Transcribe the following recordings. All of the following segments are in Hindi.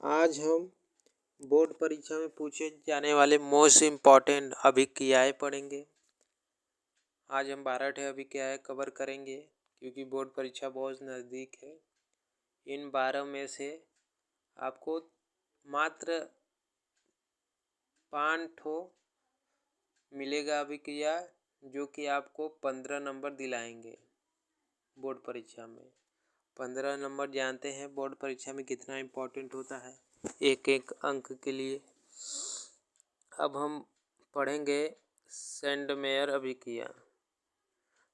आज हम बोर्ड परीक्षा में पूछे जाने वाले मोस्ट इम्पॉर्टेंट अभिक्रियाएं पढ़ेंगे। आज हम 12 अभिक्रियाएं कवर करेंगे क्योंकि बोर्ड परीक्षा बहुत नज़दीक है। इन 12 में से आपको मात्र 5 मिलेगा अभिक्रिया, जो कि आपको 15 नंबर दिलाएंगे बोर्ड परीक्षा में। 15 नंबर जानते हैं बोर्ड परीक्षा में कितना इम्पोर्टेंट होता है एक एक अंक के लिए। अब हम पढ़ेंगे सेंडमेयर अभिक्रिया।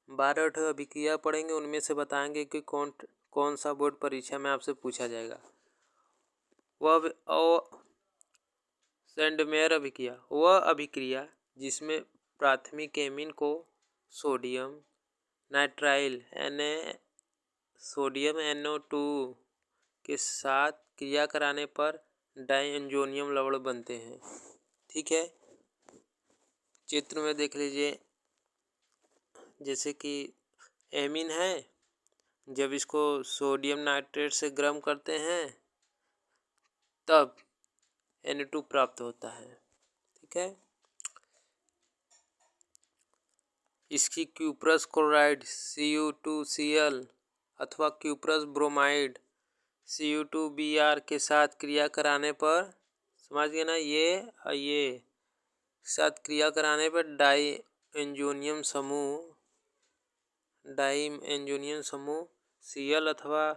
12 अभिक्रिया पढ़ेंगे, उनमें से बताएंगे कि कौन सा बोर्ड परीक्षा में आपसे पूछा जाएगा। वह सेंडमेयर अभिक्रिया वह अभिक्रिया जिसमें प्राथमिक एमीन को सोडियम नाइट्राइल सोडियम NO2 के साथ क्रिया कराने पर डायएन्जोनियम लवण बनते हैं। ठीक है, चित्र में देख लीजिए। जैसे कि एमीन है, जब इसको सोडियम नाइट्रेट से गर्म करते हैं तब Na2 प्राप्त होता है। ठीक है, इसकी क्यूप्रस क्लोराइड Cu2Cl अथवा क्यूप्रस ब्रोमाइड Cu2Br के साथ क्रिया कराने पर, समझ गए ना, ये साथ क्रिया कराने पर डायएन्जोनियम समूह Cl अथवा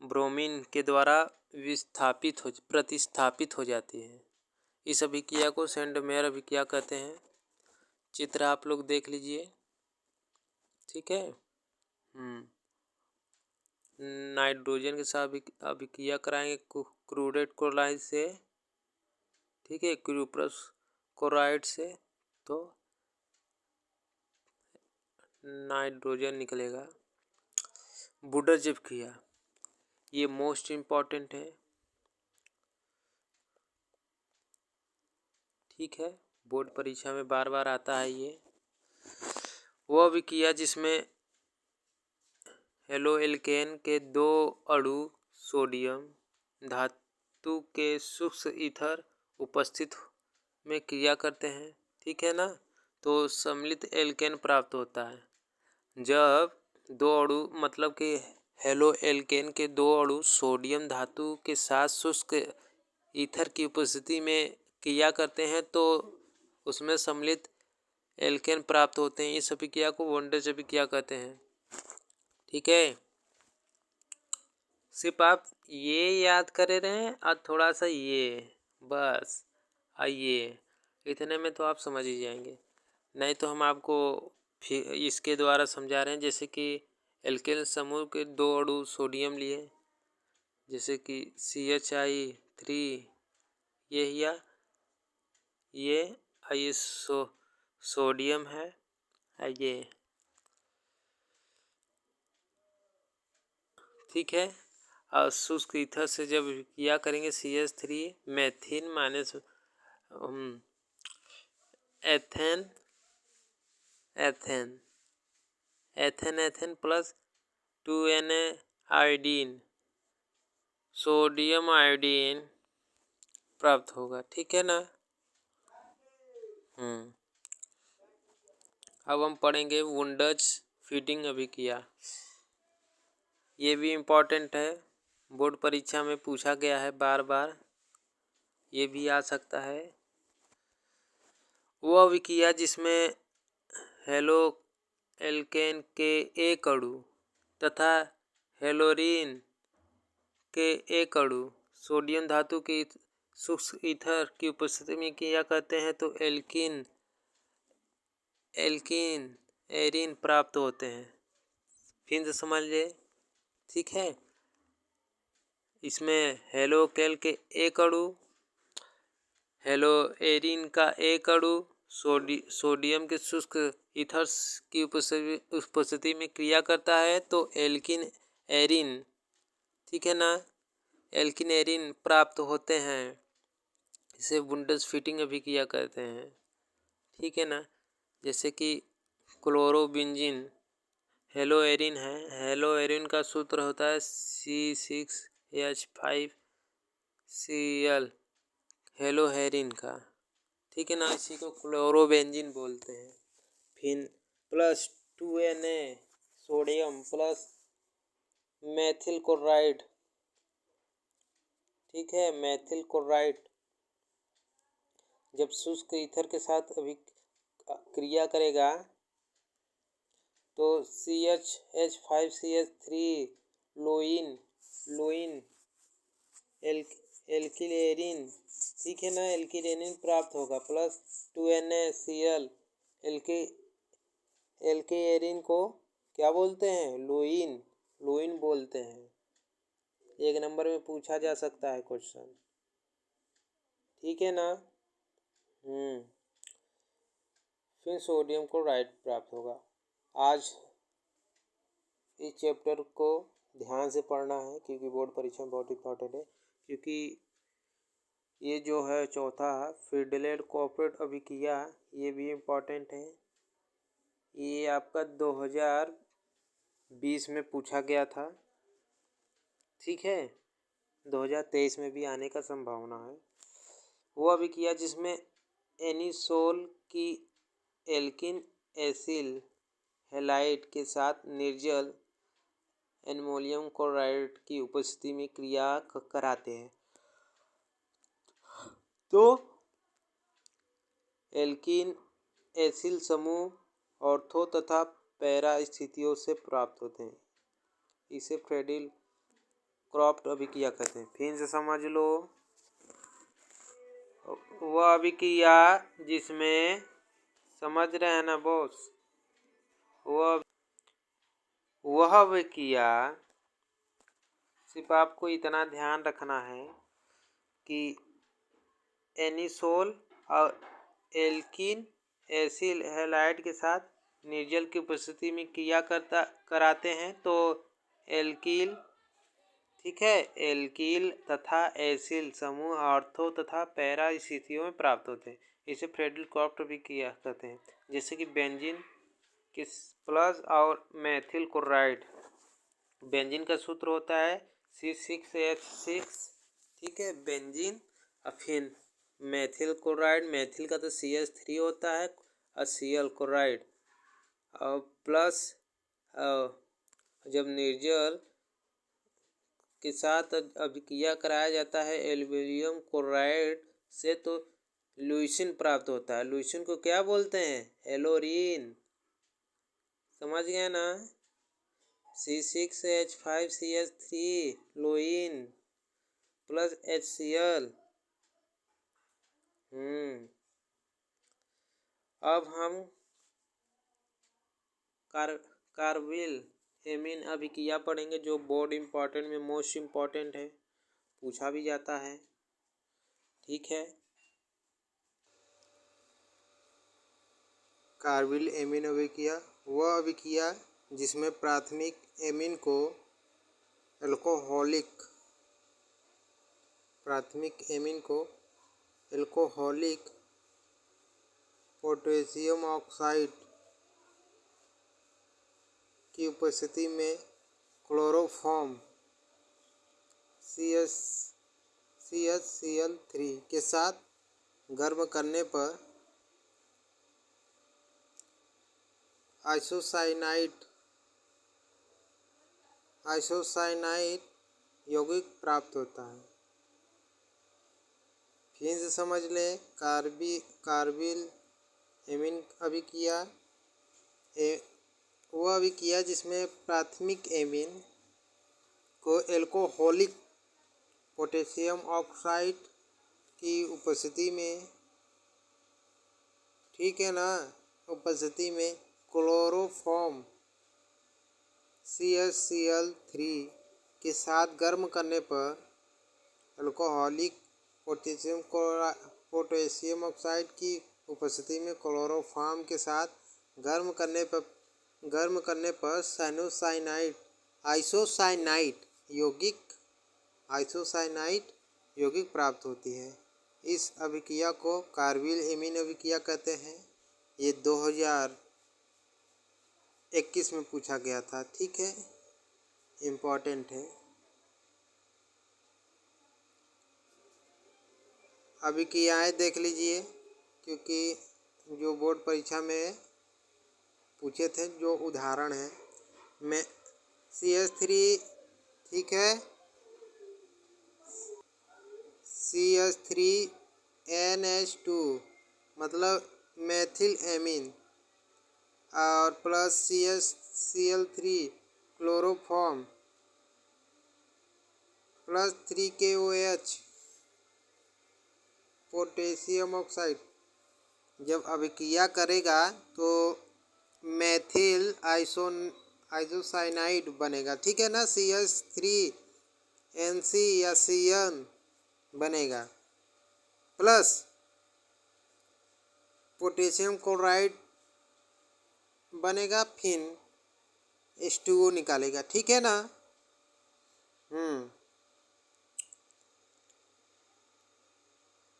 ब्रोमीन के द्वारा प्रतिस्थापित हो जाती है। इस अभिक्रिया को सेंडमेयर अभिक्रिया कहते हैं। चित्र आप लोग देख लीजिए। ठीक है, नाइट्रोजन के साथ अभिक्रिया कराएंगे क्लोरेट क्लोराइड से। ठीक है, क्यूप्रस क्लोराइड से, तो नाइट्रोजन निकलेगा। वुडर्ज अभिक्रिया ये मोस्ट इम्पॉर्टेंट है। ठीक है, बोर्ड परीक्षा में बार बार आता है ये। वो अभिक्रिया जिसमें हेलो एल्केन के 2 अणु सोडियम धातु के सूक्ष्म ईथर उपस्थित में क्रिया करते हैं। ठीक है ना, तो सम्मिलित एल्केन प्राप्त होता है। जब 2 अणु मतलब कि हेलो एल्केन के 2 अणु सोडियम धातु के साथ शुष्क ईथर की उपस्थिति में क्रिया करते हैं तो उसमें सम्मिलित एल्केन प्राप्त होते हैं। इस अभिक्रिया को वुडर्ज अभिक्रिया कहते हैं। ठीक है, सिर्फ आप ये याद करे रहें और थोड़ा सा ये, बस आइए, इतने में तो आप समझ ही जाएंगे। नहीं तो हम आपको फिर इसके द्वारा समझा रहे हैं। जैसे कि एल्केन समूह के 2 अणु सोडियम लिए, जैसे कि CHI3 ये सोडियम है। ये ठीक है, और शुष्क ईथर से जब क्रिया करेंगे CH3 मेथिन minus ethane plus 2Na iodine sodium iodine प्राप्त होगा। ठीक है ना। अब हम पढ़ेंगे वुडर्ज फीडिंग अभिक्रिया। ये भी इम्पोर्टेंट है, बोर्ड परीक्षा में पूछा गया है बार बार, ये भी आ सकता है। वो अभिक्रिया जिसमें हेलो एल्केन के 1 अणु तथा हेलोरीन के 1 अणु सोडियम धातु के सूक्ष्म ईथर की उपस्थिति में क्रिया करते हैं तो एल्कीन एरीन प्राप्त होते हैं। फिर से समझ ले। ठीक है, इसमें हेलोकेल के 1 अणु हेलो एरीन का 1 अणु सोडियम के शुष्क ईथर्स की उपस्थिति में क्रिया करता है तो एल्किन एरीन, ठीक है ना, एल्किन एरीन प्राप्त होते हैं। इसे वुडर्ज फीडिंग अभिक्रिया कहते हैं। ठीक है ना, जैसे कि क्लोरोबेंजीन हेलो एरीन है। हेलो एरीन का सूत्र होता है C6H5 Cl हेलोहेरिन का, ठीक है ना, इसी को क्लोरोबेंजीन बोलते हैं। फिर plus 2Na sodium plus Maithil chloride, ठीक है, मैथिल क्लोराइड जब शुष्क ईथर के साथ क्रिया करेगा तो CH5CH3 लोइन एल्किलेरिन, ठीक है ना, एल्किलेरिन प्राप्त होगा प्लस 2NaCl एल्केरिन को क्या बोलते हैं, लोइन बोलते हैं। 1 नंबर में पूछा जा सकता है क्वेश्चन, ठीक है ना। फिर सोडियम क्लोराइड प्राप्त होगा। आज इस चैप्टर को ध्यान से पढ़ना है क्योंकि बोर्ड परीक्षा में बहुत इंपॉर्टेंट है। क्योंकि ये जो है चौथा फ्रीडलैंड कॉर्पोरेट अभिक्रिया, ये भी इम्पॉर्टेंट है। ये आपका 2020 में पूछा गया था, ठीक है, 2023 में भी आने का संभावना है। वो अभिक्रिया जिसमें एनिसोल की एल्किन एसिल हैलाइड के साथ निर्जल एल्युमिनियम क्लोराइड की उपस्थिति में क्रिया कराते हैं तो एल्किन एसिल समूह ऑर्थो तथा पैरा स्थितियों से प्राप्त होते हैं। इसे फ्रेडिल क्रॉफ्ट अभिक्रिया कहते हैं। फिर से समझ लो, वह अभिक्रिया जिसमें, समझ रहे हैं ना बॉस, वह अभिक्रिया सिर्फ आपको इतना ध्यान रखना है कि एनिसोल और एल्किन एसिल हैलाइड के साथ निर्जल की उपस्थिति में क्रिया कराते हैं तो एल्किल, ठीक है, एल्किल तथा एसिल समूह ऑर्थो तथा पैरा स्थितियों में प्राप्त होते हैं। इसे फ्रेडिल क्रॉफ्ट भी किया कहते हैं। जैसे कि बेंजीन किस प्लस और मैथिल क्लोराइड, बेंजीन का सूत्र होता है C6H6, ठीक है, बेंजीन। और फिर मैथिल क्लोराइड, मैथिल का तो CH3 होता है और Cl क्लोराइड और प्लस जब निर्जल के साथ अभिक्रिया कराया जाता है एल्युमिनियम क्लोराइड से तो लुईसिन प्राप्त होता है। लुईसिन को क्या बोलते हैं, हेलोरीन, समझ गए ना। C6H5CH3 lion plus HCl। अब हम कार्बिल एमीन अभिक्रिया पढ़ेंगे जो बोर्ड इम्पॉर्टेंट में मोस्ट इम्पॉर्टेंट है, पूछा भी जाता है, ठीक है। कार्बिल एमीन अभिक्रिया वह अभिक्रिया जिसमें प्राथमिक एमीन को एल्कोहलिक पोटेशियम ऑक्साइड की उपस्थिति में क्लोरोफॉर्म CHCl3 के साथ गर्म करने पर आइसोसाइनाइड यौगिक प्राप्त होता है। फिर से समझ लें, कार्बिल एमीन अभिक्रिया वह अभिक्रिया जिसमें प्राथमिक एमीन को एल्कोहलिक पोटेशियम ऑक्साइड की उपस्थिति में, ठीक है ना, उपस्थिति में क्लोरोफॉर्म CHCl3 के साथ गर्म करने पर अल्कोहलिक पोटेशियम ऑक्साइड की उपस्थिति में क्लोरोफॉर्म के साथ गर्म करने पर आइसोसाइनाइड यौगिक प्राप्त होती है। इस अभिक्रिया को कार्बिल एमीन अभिक्रिया कहते हैं। ये 2021 में पूछा गया था, ठीक है, इम्पॉर्टेंट है। अभिक्रियाएं देख लीजिए, क्योंकि जो बोर्ड परीक्षा में पूछे थे जो उदाहरण है में CH3, ठीक है, CH3NH2 मतलब मेथिल एमीन, और plus CH3 chloroform plus 3KOH potassium oxide. जब अभिक्रिया करेगा तो मेथिल आइसोसाइनाइड बनेगा, ठीक है ना, CH3NC या CN बनेगा, प्लस पोटेशियम क्लोराइड बनेगा, फिर H2O निकालेगा, ठीक है ना।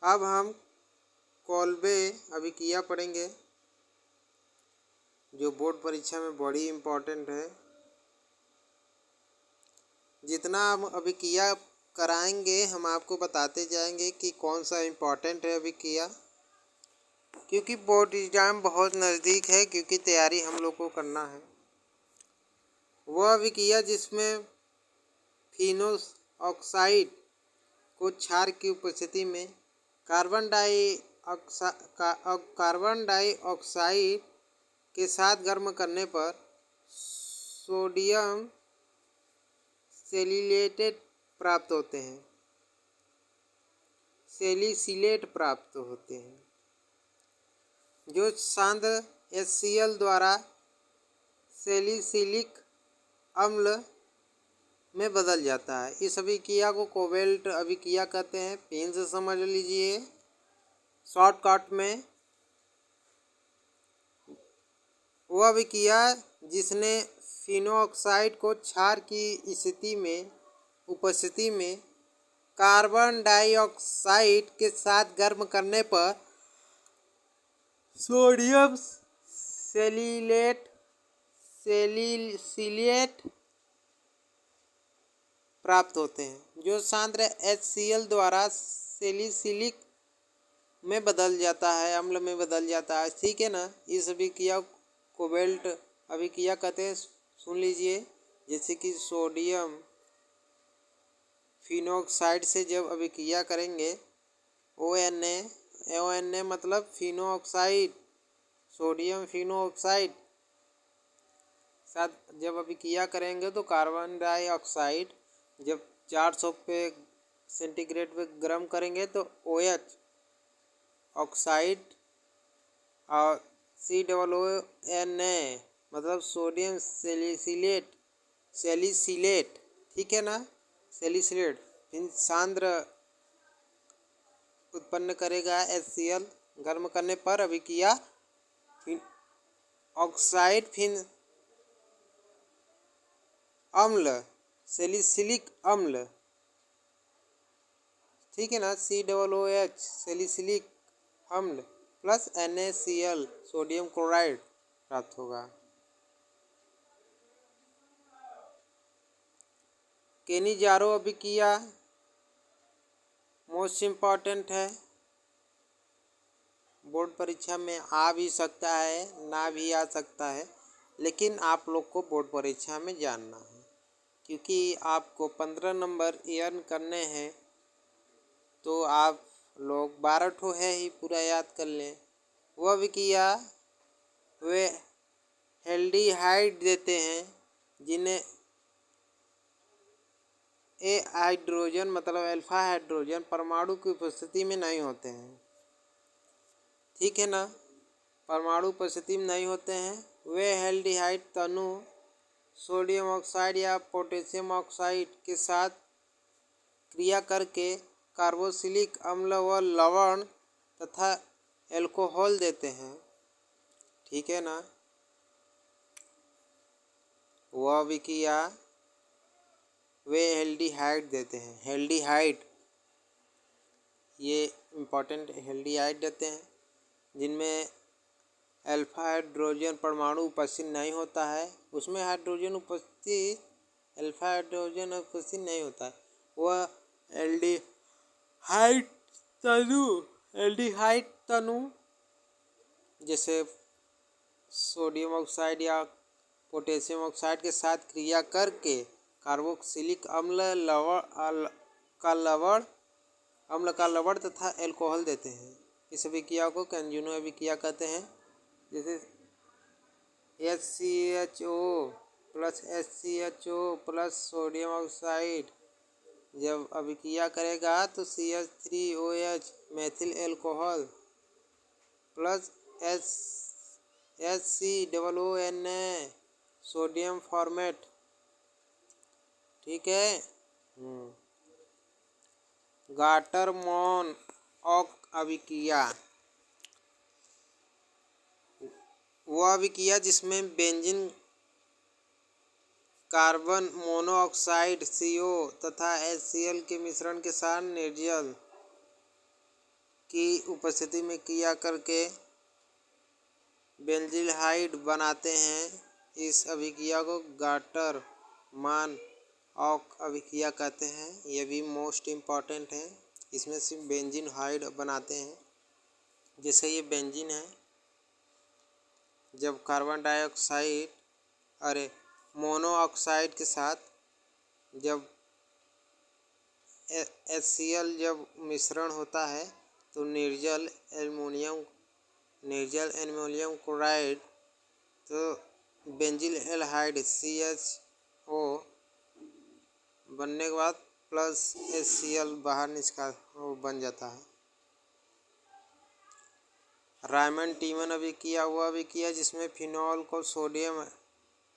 अब हम कोल्बे अभिक्रिया पढ़ेंगे, जो बोर्ड परीक्षा में बड़ी इम्पोर्टेंट है। जितना हम अभिक्रिया कराएंगे हम आपको बताते जाएंगे कि कौन सा इम्पोर्टेंट है अभिक्रिया, क्योंकि बोर्ड एग्जाम बहुत नज़दीक है, क्योंकि तैयारी हम लोग को करना है। वह अभिक्रिया जिसमें फिनोल ऑक्साइड को क्षार की उपस्थिति में कार्बन डाइऑक्साइड के साथ गर्म करने पर सोडियम सेलिसिलेट प्राप्त होते हैं, जो सांद्र HCl द्वारा सैलिसिलिक अम्ल में बदल जाता है। इस अभिक्रिया को कोवेल्ट अभिक्रिया कहते हैं। पेन से समझ लीजिए शॉर्टकट में। वह अभिक्रिया जिसने फिनोऑक्साइड को क्षार की उपस्थिति में कार्बन डाइऑक्साइड के साथ गर्म करने पर सोडियम सेलिसिलेट प्राप्त होते हैं, जो सांद्र HCl द्वारा सैलिसिलिक में बदल जाता है, अम्ल में बदल जाता है, ठीक है ना। इस अभिक्रिया कोवेल्ट अभिक्रिया कहते हैं। सुन लीजिए, जैसे कि सोडियम फिनोऑक्साइड से जब अभिक्रिया करेंगे ONA मतलब फिनोऑक्साइड, सोडियम फिनोऑक्साइड साथ जब अभिक्रिया करेंगे तो कार्बन डाइऑक्साइड जब 400 पे सेंटीग्रेड पे गर्म करेंगे तो OH ऑक्साइड और COONA मतलब सोडियम सैलिसिलेट, ठीक है ना, सैलिसिलेट फिर सांद्र उत्पन्न करेगा HCl। गर्म करने पर अभिक्रिया फिर ऑक्साइड फिर अम्ल सैलिसिलिक अम्ल, ठीक है ना, COOH सैलिसिलिक अम्ल प्लस NaCl सोडियम क्लोराइड प्राप्त होगा। केनिजारो अभिक्रिया मोस्ट इम्पॉर्टेंट है, बोर्ड परीक्षा में आ भी सकता है ना भी आ सकता है, लेकिन आप लोग को बोर्ड परीक्षा में जानना है, क्योंकि आपको 15 नंबर अर्न करने हैं। तो आप लोग 12 ठो है ही पूरा याद कर लें। वह अभिक्रिया वे एल्डिहाइड देते हैं जिन्हें हाइड्रोजन मतलब अल्फा हाइड्रोजन परमाणु की उपस्थिति में नहीं होते हैं, ठीक है ना, परमाणु उपस्थिति में नहीं होते हैं। वे एल्डिहाइड तनु सोडियम ऑक्साइड या पोटेशियम ऑक्साइड के साथ क्रिया करके कार्बोक्सिलिक अम्ल व लवण तथा एल्कोहल देते हैं, ठीक है ना। वह अभिक्रिया वे एल्डिहाइड देते हैं, एल्डिहाइड ये इम्पोर्टेंट एल्डिहाइड देते हैं जिनमें अल्फा हाइड्रोजन परमाणु उपस्थित नहीं होता है, उसमें अल्फा हाइड्रोजन उपस्थित नहीं होता है। वह एल्डिहाइड तनु एल्डिहाइड तनु जैसे सोडियम ऑक्साइड या पोटेशियम ऑक्साइड के साथ क्रिया करके कार्बोक्सिलिक अम्ल का लवण तथा एल्कोहल देते हैं। इस अभिक्रिया को कैंजुनो अभिक्रिया कहते हैं। जैसे HCHO plus HCHO plus sodium oxide जब अभिक्रिया करेगा तो CH3OH methyl alcohol plus HCOONA sodium format. ठीक है। गाटर मोन ऑक अभिक्रिया वो अभिक्रिया जिसमें बेंजीन कार्बन मोनोऑक्साइड CO तथा HCl के मिश्रण के साथ निर्जल की उपस्थिति में क्रिया करके बेंजील्हाइड बनाते हैं। इस अभिक्रिया को गाटर मान ऑक अभिक्रिया कहते हैं। ये भी मोस्ट इम्पॉर्टेंट है। इसमें सिर्फ बेंजीन हाइड बनाते हैं। जैसे ये बेंजीन है, जब कार्बन डाइऑक्साइड मोनोऑक्साइड के साथ जब HCl जब मिश्रण होता है तो निर्जल एल्युमिनियम क्लोराइड तो बेंजील एल्हाइड CHO बनने के बाद प्लस HCl बाहर बन जाता है। रायमंड टीमन अभिक्रिया हुआ अभिक्रिया जिसमें फिनॉल को सोडियम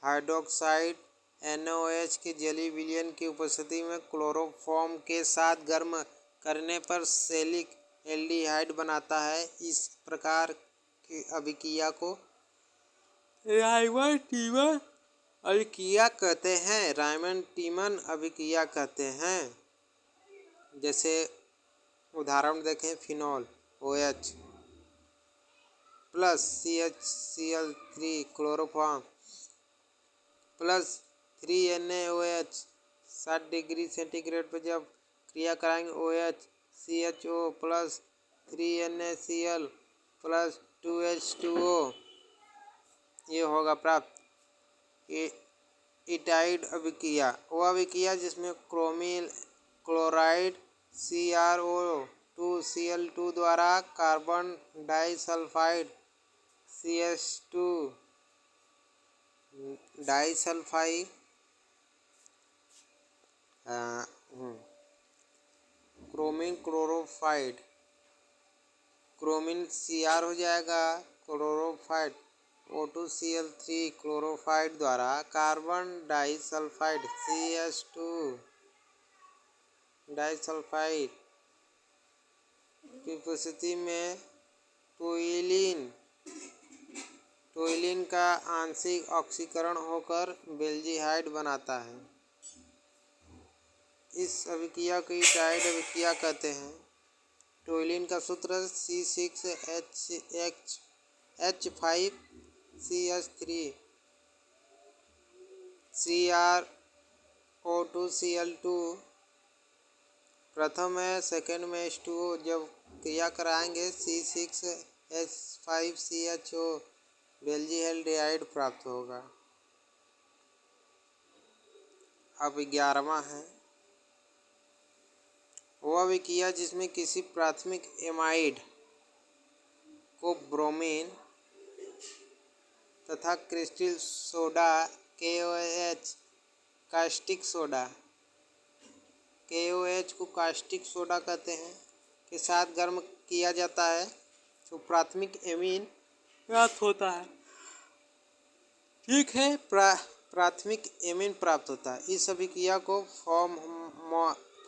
हाइड्रोक्साइड NaOH के जलीय विलयन की उपस्थिति में क्लोरोफॉर्म के साथ गर्म करने पर सेलिक एल्डिहाइड बनाता है। इस प्रकार की अभिक्रिया को रायमंड टीमन अभिक्रिया कहते हैं। रायमंड टीमन अभिक्रिया कहते हैं। जैसे उदाहरण देखें, phenol OH plus CHCl3 chloroform plus 3NaOH 60 degree centigrade पर जब क्रिया कराएंगे OH CHO plus 3NaCl plus 2H2O ये होगा प्राप्त। इटाइड अभिक्रिया वो अभिक्रिया जिसमें क्रोमिल क्लोराइड CrO2Cl2 द्वारा कार्बन डाइसल्फाइड CH2 डाइसल्फाइड क्रोमिन क्लोरोफाइड क्रोमिन Cr हो जाएगा, क्लोरोफाइड O2Cl3 क्लोरोफाइड द्वारा कार्बन डाइसल्फाइड CH2 डाइसल्फाइड की उपस्थिति में टोइलिन का आंशिक ऑक्सीकरण होकर बेल्जीहाइड बनाता है। इस अभिक्रिया को इटाइड अभिक्रिया कहते हैं। टोइलिन का सूत्र C6H5CH3 CrO2Cl2 प्रथम है, सेकेंड में H2O जब क्रिया कराएंगे C6H5CHO बेल्जीहाइड प्राप्त होगा। अब 11वां है वो अभिक्रिया जिसमें किसी प्राथमिक एमाइड को ब्रोमीन तथा crystal soda KOH caustic soda KOH को कास्टिक सोडा कहते हैं के साथ गर्म किया जाता है तो प्राथमिक एमीन प्राप्त होता है। ठीक है, प्राथमिक एमीन प्राप्त होता है। इस अभिक्रिया को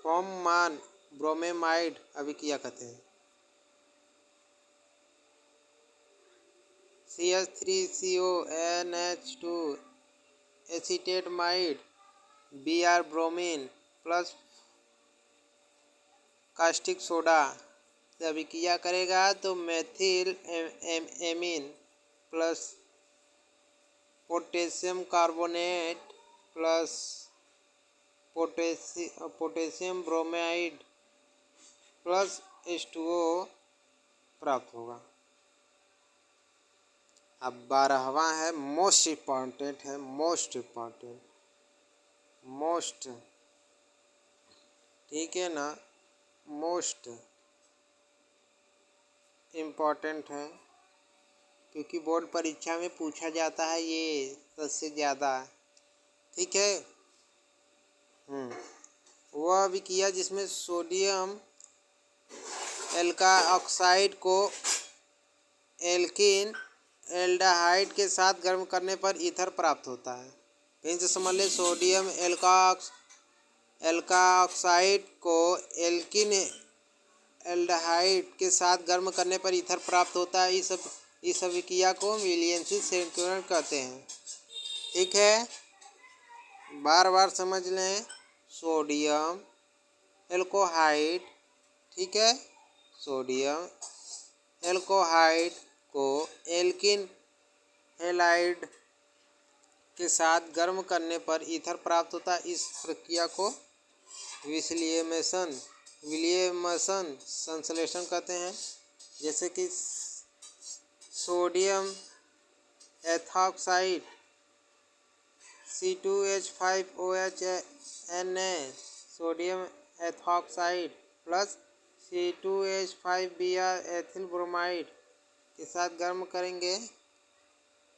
फॉर्ममान ब्रोमेमाइड अभिक्रिया कहते हैं। CH3CONH2 एसीटेटमाइड Br bromine plus caustic soda से अभिक्रिया करेगा तो methyl amine plus potassium carbonate plus potassium bromide plus H2O प्राप्त होगा। अब 12वां है, मोस्ट इम्पॉर्टेंट है, मोस्ट, ठीक है ना, मोस्ट इम्पॉर्टेंट है क्योंकि बोर्ड परीक्षा में पूछा जाता है ये सबसे ज़्यादा, ठीक है। वह अभिक्रिया जिसमें सोडियम एल्का ऑक्साइड को एल्कीन एल्डिहाइड के साथ गर्म करने पर ईथर प्राप्त होता है। फिर से समझ ले, सोडियम एल्का ऑक्साइड को एल्कीन एल्डिहाइड के साथ गर्म करने पर ईथर प्राप्त होता है। इस अभिक्रिया को विलियमसन संकीर्ण कहते हैं, ठीक है। बार बार समझ लें, सोडियम एल्कोहाइड, ठीक है, सोडियम एल्कोहाइड को एल्कीन हैलाइड के साथ गर्म करने पर ईथर प्राप्त होता है। इस प्रक्रिया को विलियमसन संश्लेषण कहते हैं। जैसे कि sodium ethoxide C2H5OH Na sodium ethoxide plus C2H5Br ethyl bromide के साथ गर्म करेंगे।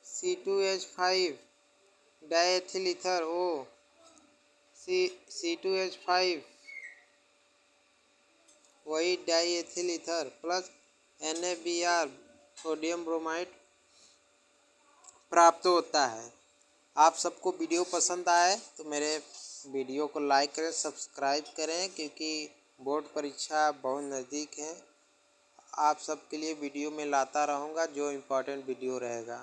C2H5 डायएथिल ईथर O C2H5 वही diethyl ether plus NaBr sodium bromide प्राप्त होता है। आप सबको वीडियो पसंद आए तो मेरे वीडियो को लाइक करें, सब्सक्राइब करें, क्योंकि बोर्ड परीक्षा बहुत नज़दीक है। आप सबके लिए वीडियो में लाता रहूँगा जो इम्पोर्टेंट वीडियो रहेगा।